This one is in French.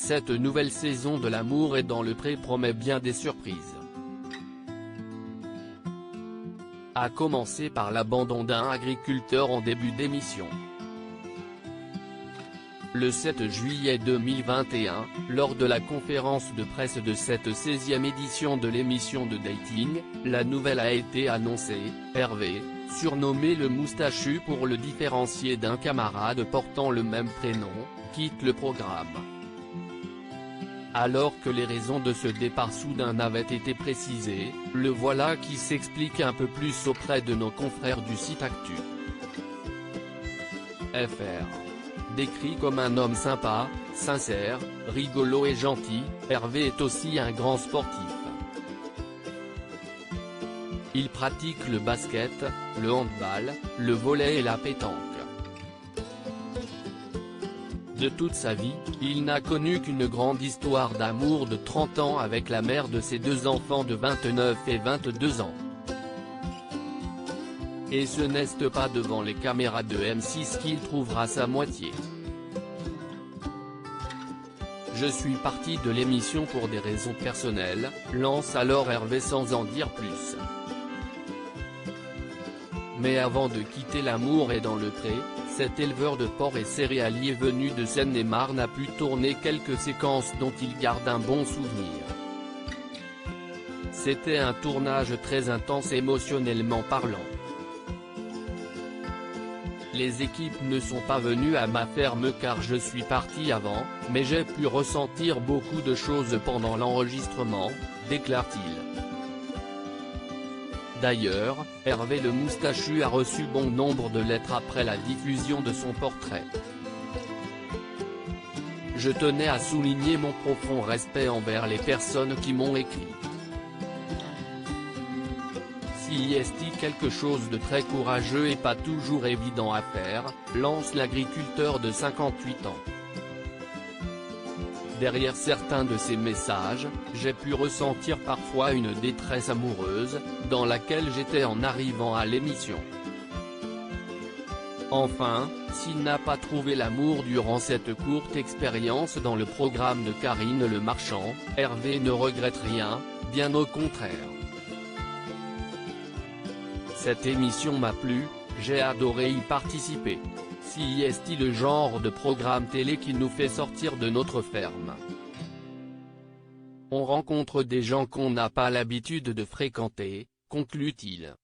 Cette nouvelle saison de L'amour est dans le pré promet bien des surprises. À commencer par l'abandon d'un agriculteur en début d'émission. Le 7 juillet 2021, lors de la conférence de presse de cette 16e édition de l'émission de dating, la nouvelle a été annoncée. Hervé, surnommé le moustachu pour le différencier d'un camarade portant le même prénom, quitte le programme. Alors que les raisons de ce départ soudain n'avaient été précisées, le voilà qui s'explique un peu plus auprès de nos confrères du site Actu. FR. Décrit comme un homme sympa, sincère, rigolo et gentil, Hervé est aussi un grand sportif. Il pratique le basket, le handball, le volley et la pétanque. De toute sa vie, il n'a connu qu'une grande histoire d'amour de 30 ans avec la mère de ses deux enfants de 29 et 22 ans. Et ce n'est pas devant les caméras de M6 qu'il trouvera sa moitié. Je suis parti de l'émission pour des raisons personnelles, lance alors Hervé sans en dire plus. Mais avant de quitter L'amour est dans le pré, cet éleveur de porcs et céréalier venu de Seine-et-Marne a pu tourner quelques séquences dont il garde un bon souvenir. C'était un tournage très intense émotionnellement parlant. Les équipes ne sont pas venues à ma ferme car je suis parti avant, mais j'ai pu ressentir beaucoup de choses pendant l'enregistrement, déclare-t-il. D'ailleurs, Hervé le moustachu a reçu bon nombre de lettres après la diffusion de son portrait. Je tenais à souligner mon profond respect envers les personnes qui m'ont écrit. Si est quelque chose de très courageux et pas toujours évident à faire, lance l'agriculteur de 58 ans. Derrière certains de ces messages, j'ai pu ressentir parfois une détresse amoureuse, dans laquelle j'étais en arrivant à l'émission. Enfin, s'il n'a pas trouvé l'amour durant cette courte expérience dans le programme de Karine Le Marchand, Hervé ne regrette rien, bien au contraire. Cette émission m'a plu, j'ai adoré y participer. Si est-il le genre de programme télé qui nous fait sortir de notre ferme. On rencontre des gens qu'on n'a pas l'habitude de fréquenter, conclut-il.